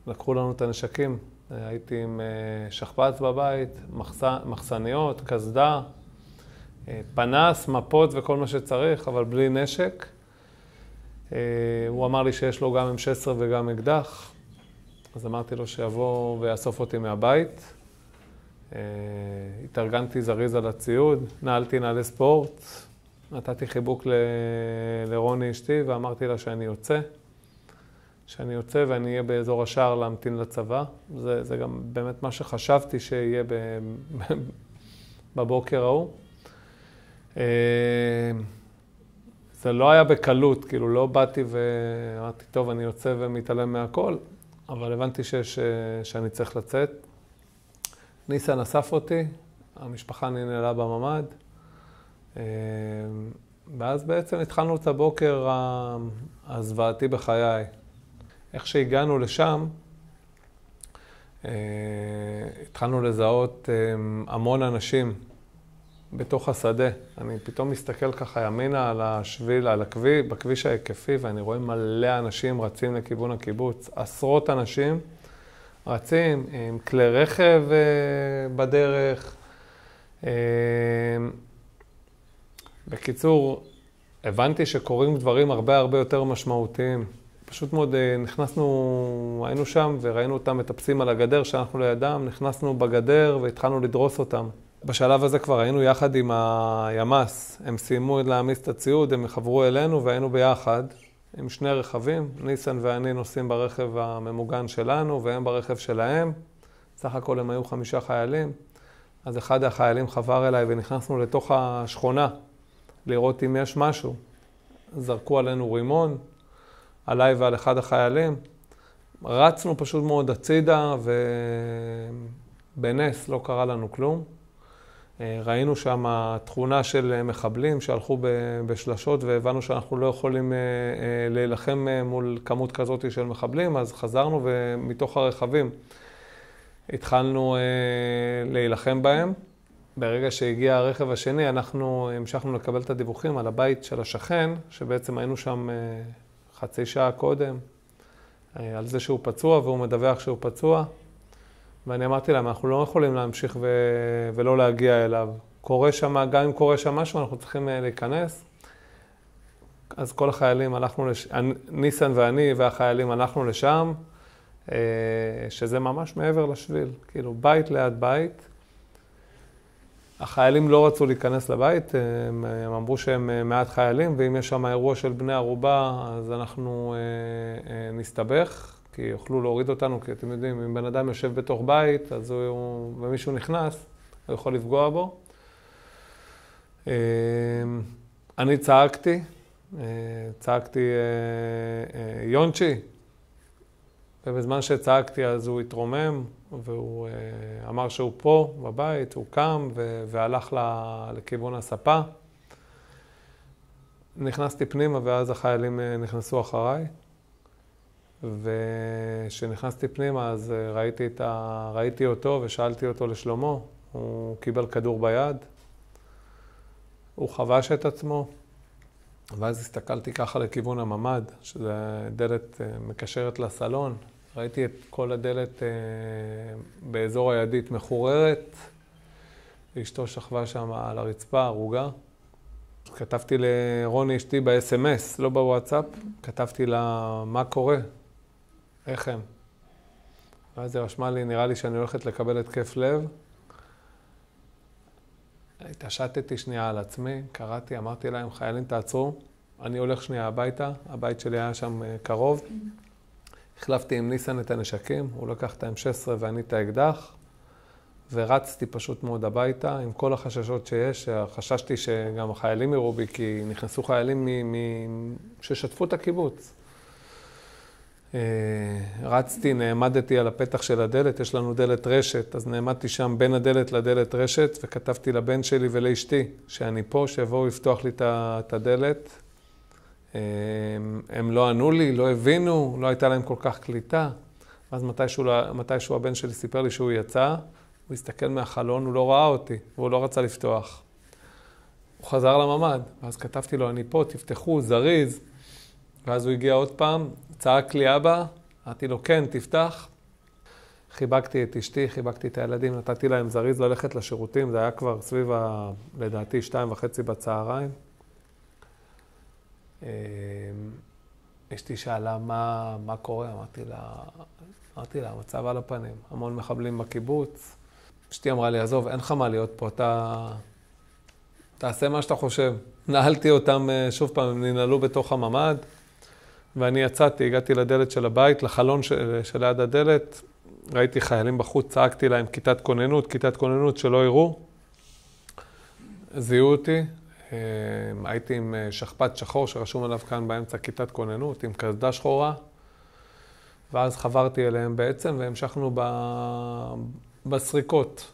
לקחו לנו את הנשקים. הייתי עם שכפ"ץ בבית, מחסניות, קסדה, פנס, מפות וכל מה שצריך, אבל בלי נשק. הוא אמר לי שיש לו גם M16 וגם אקדח, אז אמרתי לו שיבוא ויאסוף אותי מהבית. התארגנתי זריז על הציוד, נעלתי נעלי ספורט, נתתי חיבוק לרוני אשתי ואמרתי לה שאני יוצא ואני אהיה באזור השער להמתין לצבא. זה גם באמת מה שחשבתי שיהיה בבוקר ההוא. זה לא היה בקלות, כאילו לא באתי ואמרתי, טוב, אני יוצא ומתעלם מהכל, אבל הבנתי שאני צריך לצאת. ניסן אסף אותי, המשפחה ננעלה בממ"ד, ואז בעצם התחלנו את הבוקר הזוועתי בחיי. איך שהגענו לשם, התחלנו לזהות המון אנשים בתוך השדה. אני פתאום מסתכל ככה ימינה על השביל, בכביש ההיקפי, ואני רואה מלא אנשים רצים לכיוון הקיבוץ. עשרות אנשים רצים עם כלי רכב בדרך. בקיצור, הבנתי שקורים דברים הרבה יותר משמעותיים. פשוט מאוד היינו שם וראינו אותם מטפסים על הגדר שאנחנו לידם, נכנסנו בגדר והתחלנו לדרוס אותם. בשלב הזה כבר היינו יחד עם הימ"ס, הם סיימו להעמיס את הציוד, הם חברו אלינו והיינו ביחד עם שני רכבים. ניסן ואני נוסעים ברכב הממוגן שלנו והם ברכב שלהם. סך הכל הם היו 5 חיילים. אז אחד החיילים חבר אליי ונכנסנו לתוך השכונה לראות אם יש משהו. זרקו עלינו רימון, עליי ועל אחד החיילים. רצנו פשוט מאוד הצידה ובנס לא קרה לנו כלום. ראינו שם תכונה של מחבלים שהלכו בשלשות והבנו שאנחנו לא יכולים להילחם מול כמות כזאת של מחבלים, אז חזרנו ומתוך הרכבים התחלנו להילחם בהם. ברגע שהגיע הרכב השני אנחנו המשכנו לקבל את הדיווחים על הבית של השכן, שבעצם היינו שם חצי שעה קודם, על זה שהוא פצוע והוא מדווח שהוא פצוע. ואני אמרתי להם, אנחנו לא יכולים להמשיך ולא להגיע אליו. גם אם קורה שם משהו, אנחנו צריכים להיכנס. אז כל החיילים ניסן ואני והחיילים הלכנו לשם, שזה ממש מעבר לשביל, כאילו בית ליד בית. החיילים לא רצו להיכנס לבית, הם אמרו שהם מעט חיילים, ואם יש שם אירוע של בני ערובה, אז אנחנו נסתבך. כי יוכלו להוריד אותנו, כי אתם יודעים, אם בן אדם יושב בתוך בית, אז ומישהו נכנס, הוא יכול לפגוע בו. אני צעקתי יונצ'י, ובזמן שצעקתי אז הוא התרומם, והוא אמר שהוא פה בבית, הוא קם והלך לכיוון הספה. נכנסתי פנימה ואז החיילים נכנסו אחריי. וכשנכנסתי פנימה אז ראיתי אותו ושאלתי אותו לשלומו. הוא קיבל כדור ביד, הוא חבש את עצמו, ואז הסתכלתי ככה לכיוון הממ"ד, שזה דלת מקשרת לסלון. ראיתי את כל הדלת באזור הידית מחוררת, ואשתו שכבה שם על הרצפה, הרוגה. כתבתי לרוני אשתי ב-SMS, לא בוואטסאפ, כתבתי לה מה קורה, איך הם. ואז היא רשמה לי, נראה לי שאני הולכת לקבל התקף לב. התעשתתי שנייה על עצמי, קראתי, אמרתי להם, חיילים תעצרו, אני הולך שנייה הביתה, הבית שלי היה שם קרוב. החלפתי עם ניסן את הנשקים, הוא לקח את ה-M16 ואני את האקדח, ורצתי פשוט מאוד הביתה עם כל החששות שיש. חששתי שגם החיילים יראו בי, כי נכנסו חיילים ששתפו את הקיבוץ. רצתי, נעמדתי על הפתח של הדלת, יש לנו דלת רשת, אז נעמדתי שם בין הדלת לדלת רשת, וכתבתי לבן שלי ולאשתי שאני פה, שיבואו לפתוח לי את הדלת. הם לא ענו לי, לא הבינו, לא הייתה להם כל כך קליטה. אז מתישהו הבן שלי סיפר לי שהוא יצא, הוא הסתכל מהחלון, הוא לא ראה אותי, והוא לא רצה לפתוח. הוא חזר לממ"ד, ואז כתבתי לו, אני פה, תפתחו, זריז. ואז הוא הגיע עוד פעם, צעק לי אבא, אמרתי לו, כן, תפתח. חיבקתי את אשתי, חיבקתי את הילדים, נתתי להם זריז ללכת לשירותים, זה היה כבר סביב, לדעתי, 2:30 בצהריים. אשתי שאלה מה קורה, אמרתי לה, המצב על הפנים, המון מחבלים בקיבוץ. אשתי אמרה לי, עזוב, אין לך מה להיות פה, תעשה מה שאתה חושב. נעלתי אותם שוב פעם, הם ננעלו בתוך הממ"ד, ואני יצאתי, הגעתי לדלת של הבית, לחלון שליד הדלת, ראיתי חיילים בחוץ, צעקתי להם כיתת כוננות שלא יראו. זיהו אותי, הייתי עם שכפ"ץ שחור שרשום עליו כאן באמצע כיתת כוננות, עם קסדה שחורה, ואז חברתי אליהם בעצם והמשכנו בסריקות.